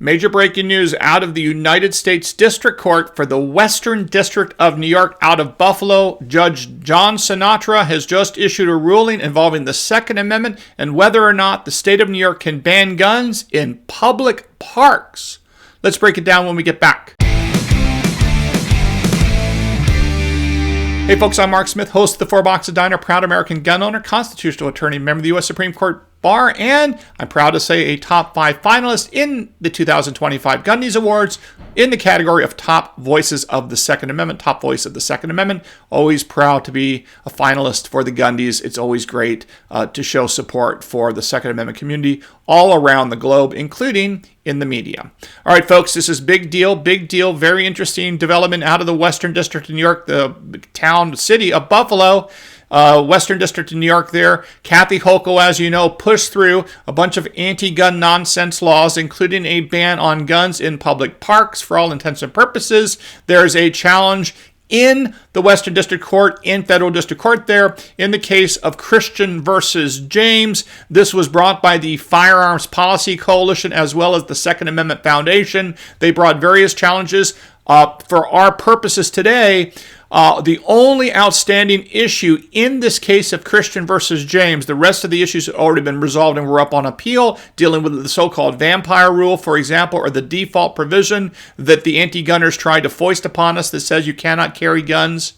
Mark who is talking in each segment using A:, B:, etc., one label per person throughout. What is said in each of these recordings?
A: Major breaking news out of the United States District Court for the Western District of New York out of Buffalo. Judge John Sinatra has just issued a ruling involving the Second Amendment and whether or not the state of New York can ban guns in public parks. Let's break it down when we get back. Hey folks, I'm Mark Smith, host of the Four Boxes Diner, proud American gun owner, constitutional attorney, member of the U.S. Supreme Court Bar, and I'm proud to say a top 5 finalist in the 2025 Gun News Awards in the category of Top Voices of the Second Amendment. Top Voice of the Second Amendment. Always proud to be a finalist for the Gundies. It's always great to show support for the Second Amendment community all around the globe, including in the media. All right, folks, this is big deal, very interesting development out of the Western District of New York, the city of Buffalo. Western District of New York there. Kathy Hochul, as you know, pushed through a bunch of anti-gun nonsense laws, including a ban on guns in public parks for all intents and purposes. There's a challenge in the Western District Court, in Federal District Court there, in the case of Christian versus James. This was brought by the Firearms Policy Coalition as well as the Second Amendment Foundation. They brought various challenges. For our purposes today, the only outstanding issue in this case of Christian versus James, the rest of the issues have already been resolved and were up on appeal, dealing with the so-called vampire rule, for example, or the default provision that the anti-gunners tried to foist upon us that says you cannot carry guns,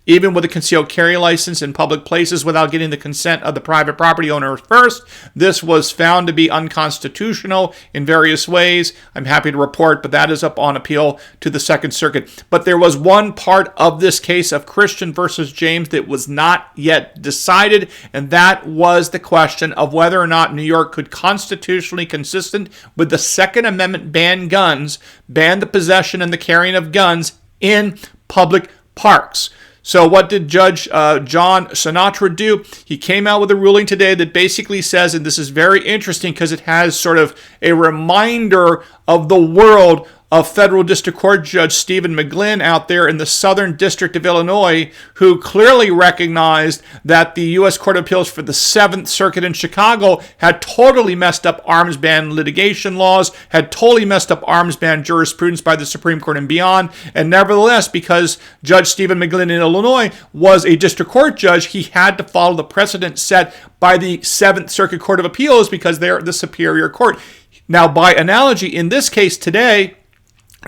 A: even with a concealed carry license in public places without getting the consent of the private property owner first. This was found to be unconstitutional in various ways. I'm happy to report, but that is up on appeal to the Second Circuit. But there was one part of this case of Christian versus James that was not yet decided, and that was the question of whether or not New York could constitutionally, consistent with the Second Amendment, ban guns, ban the possession and the carrying of guns in public parks. So what did Judge John Sinatra do? He came out with a ruling today that basically says, and this is very interesting because it has sort of a reminder of the world of Federal District Court Judge Stephen McGlynn out there in the Southern District of Illinois, who clearly recognized that the U.S. Court of Appeals for the Seventh Circuit in Chicago had totally messed up arms ban litigation laws, had totally messed up arms ban jurisprudence by the Supreme Court and beyond. And nevertheless, because Judge Stephen McGlynn in Illinois was a district court judge, he had to follow the precedent set by the Seventh Circuit Court of Appeals because they're the superior court. Now, by analogy, in this case today,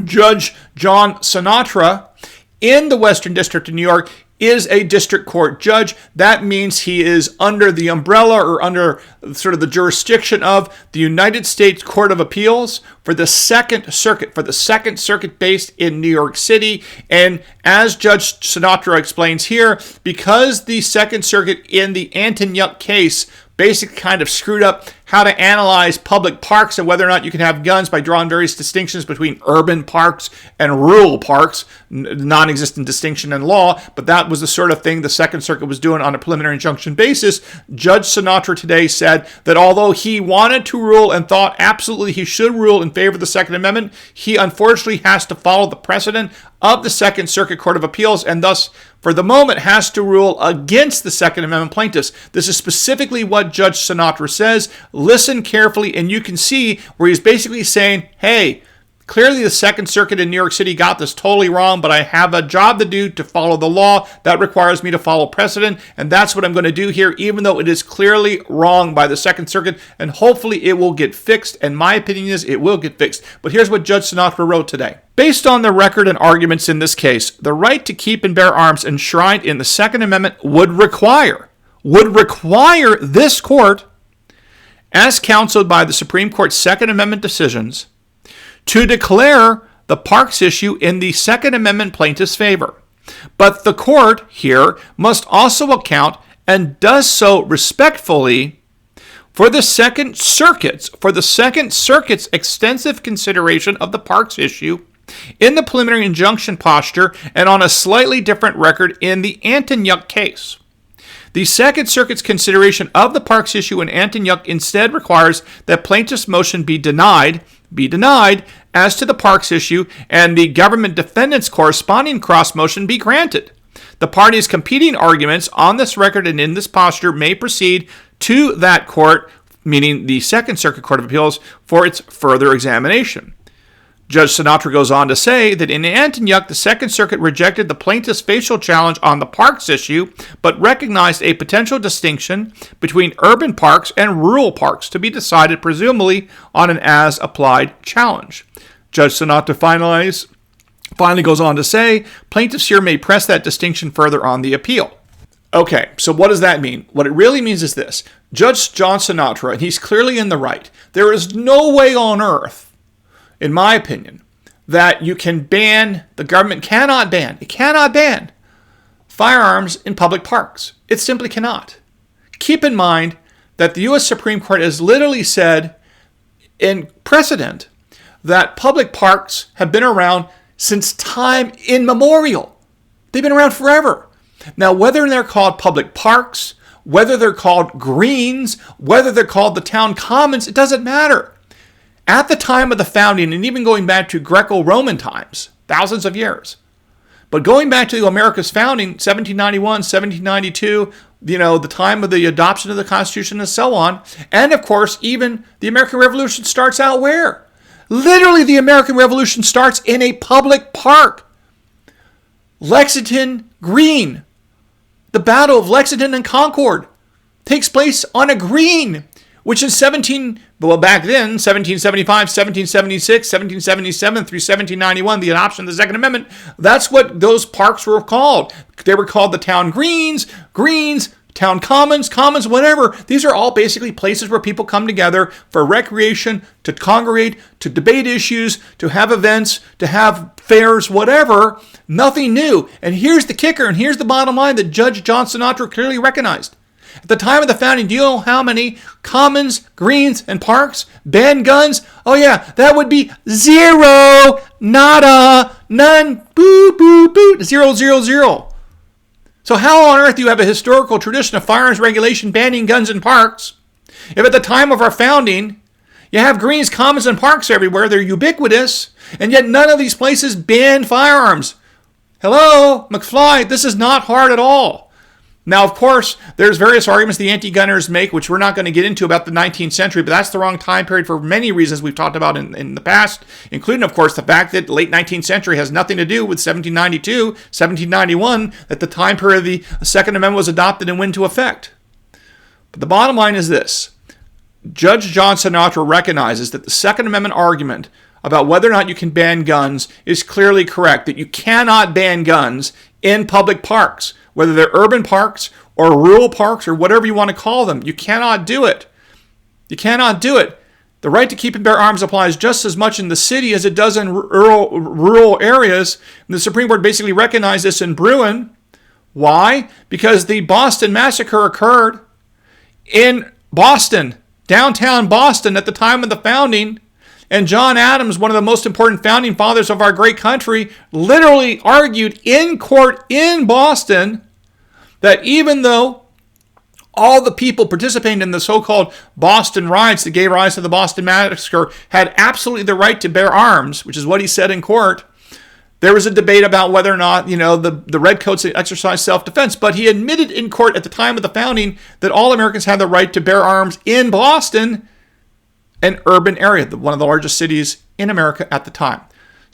A: Judge John Sinatra in the Western District of New York is a district court judge. That means he is under the umbrella or under sort of the jurisdiction of the United States Court of Appeals for the Second Circuit based in New York City. And as Judge Sinatra explains here, because the Second Circuit in the Antonyuk case basically kind of screwed up how to analyze public parks and whether or not you can have guns by drawing various distinctions between urban parks and rural parks, non-existent distinction in law, but that was the sort of thing the Second Circuit was doing on a preliminary injunction basis. Judge Sinatra today said that although he wanted to rule and thought absolutely he should rule in favor of the Second Amendment, he unfortunately has to follow the precedent of the Second Circuit Court of Appeals and thus, for the moment, has to rule against the Second Amendment plaintiffs. This is specifically what Judge Sinatra says. Listen carefully, and you can see where he's basically saying, hey, clearly the Second Circuit in New York City got this totally wrong, but I have a job to do to follow the law. That requires me to follow precedent, and that's what I'm going to do here, even though it is clearly wrong by the Second Circuit, and hopefully it will get fixed, and my opinion is it will get fixed. But here's what Judge Sinatra wrote today. Based on the record and arguments in this case, the right to keep and bear arms enshrined in the Second Amendment would require this court, as counseled by the Supreme Court's Second Amendment decisions, to declare the parks issue in the Second Amendment plaintiff's favor. But the court here must also account, and does so respectfully, for the Second Circuit's extensive consideration of the parks issue in the preliminary injunction posture and on a slightly different record in the Antonyuk case. The Second Circuit's consideration of the parks issue in Antonyuk instead requires that plaintiff's motion be denied as to the parks issue and the government defendant's corresponding cross motion be granted. The parties' competing arguments on this record and in this posture may proceed to that court, meaning the Second Circuit Court of Appeals, for its further examination. Judge Sinatra goes on to say that in Antonyuk, the Second Circuit rejected the plaintiff's facial challenge on the parks issue, but recognized a potential distinction between urban parks and rural parks to be decided presumably on an as-applied challenge. Judge Sinatra finally goes on to say, plaintiffs here may press that distinction further on the appeal. Okay, so what does that mean? What it really means is this. Judge John Sinatra, and he's clearly in the right, there is no way on earth, in my opinion, that you can ban, the government cannot ban firearms in public parks. It simply cannot. Keep in mind that the U.S. Supreme Court has literally said in precedent that public parks have been around since time immemorial. They've been around forever. Now, whether they're called public parks, whether they're called greens, whether they're called the town commons, it doesn't matter. At the time of the founding, and even going back to Greco-Roman times, thousands of years, but going back to America's founding, 1791, 1792, the time of the adoption of the Constitution and so on, and of course, even the American Revolution starts out where? Literally, the American Revolution starts in a public park. Lexington Green. The Battle of Lexington and Concord takes place on a green, which is back then, 1775, 1776, 1777 through 1791, the adoption of the Second Amendment, that's what those parks were called. They were called the town greens, town commons, whatever. These are all basically places where people come together for recreation, to congregate, to debate issues, to have events, to have fairs, whatever. Nothing new. And here's the kicker, and here's the bottom line that Judge John Sinatra clearly recognized. At the time of the founding, do you know how many commons, greens, and parks banned guns? Oh yeah, that would be 0, nada, none, boo, boo, boo, 0, 0, 0. So how on earth do you have a historical tradition of firearms regulation banning guns in parks if at the time of our founding you have greens, commons, and parks everywhere? They're ubiquitous, and yet none of these places ban firearms. Hello, McFly, this is not hard at all. Now, of course, there's various arguments the anti-gunners make, which we're not going to get into about the 19th century, but that's the wrong time period for many reasons we've talked about in the past, including, of course, the fact that the late 19th century has nothing to do with 1792, 1791, that the time period the Second Amendment was adopted and went into effect. But the bottom line is this. Judge John Sinatra recognizes that the Second Amendment argument about whether or not you can ban guns is clearly correct, that you cannot ban guns in public parks, whether they're urban parks or rural parks or whatever you want to call them. You cannot do it. You cannot do it. The right to keep and bear arms applies just as much in the city as it does in rural areas. And the Supreme Court basically recognized this in Bruin. Why? Because the Boston Massacre occurred in Boston, downtown Boston, at the time of the founding. And John Adams, one of the most important founding fathers of our great country, literally argued in court in Boston that even though all the people participating in the so-called Boston riots that gave rise to the Boston Massacre had absolutely the right to bear arms, which is what he said in court, there was a debate about whether or not, the redcoats exercised self-defense. But he admitted in court at the time of the founding that all Americans had the right to bear arms in Boston, an urban area, one of the largest cities in America at the time.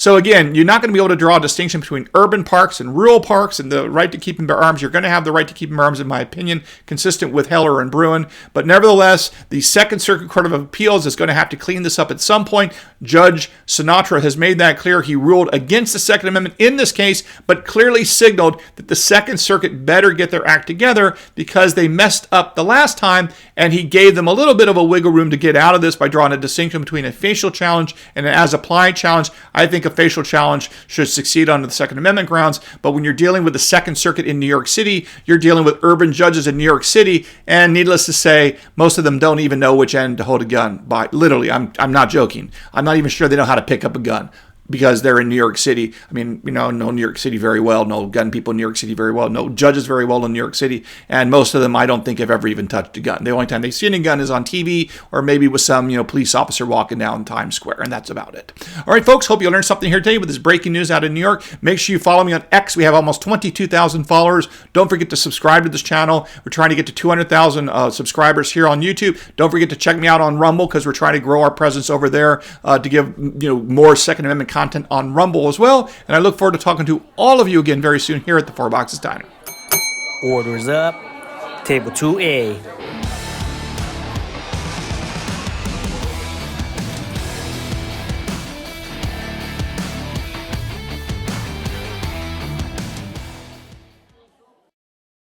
A: So again, you're not going to be able to draw a distinction between urban parks and rural parks and the right to keep and bear arms. You're going to have the right to keep and bear arms, in my opinion, consistent with Heller and Bruin. But nevertheless, the Second Circuit Court of Appeals is going to have to clean this up at some point. Judge Sinatra has made that clear. He ruled against the Second Amendment in this case, but clearly signaled that the Second Circuit better get their act together because they messed up the last time, and he gave them a little bit of a wiggle room to get out of this by drawing a distinction between a facial challenge and an as-applied challenge. I think a facial challenge should succeed under the Second Amendment grounds, but when you're dealing with the Second Circuit in New York City, you're dealing with urban judges in New York City, and needless to say, most of them don't even know which end to hold a gun by. Literally, I'm not joking. I'm not even sure they know how to pick up a gun. because they're in New York City. I mean, know New York City very well, know gun people in New York City very well, know judges very well in New York City, and most of them I don't think have ever even touched a gun. The only time they see a gun is on TV or maybe with some, police officer walking down Times Square, and that's about it. All right, folks, hope you learned something here today with this breaking news out of New York. Make sure you follow me on X. We have almost 22,000 followers. Don't forget to subscribe to this channel. We're trying to get to 200,000 subscribers here on YouTube. Don't forget to check me out on Rumble because we're trying to grow our presence over there to give more Second Amendment content on Rumble as well. And I look forward to talking to all of you again very soon here at the Four Boxes Diner.
B: Orders up. Table 2A.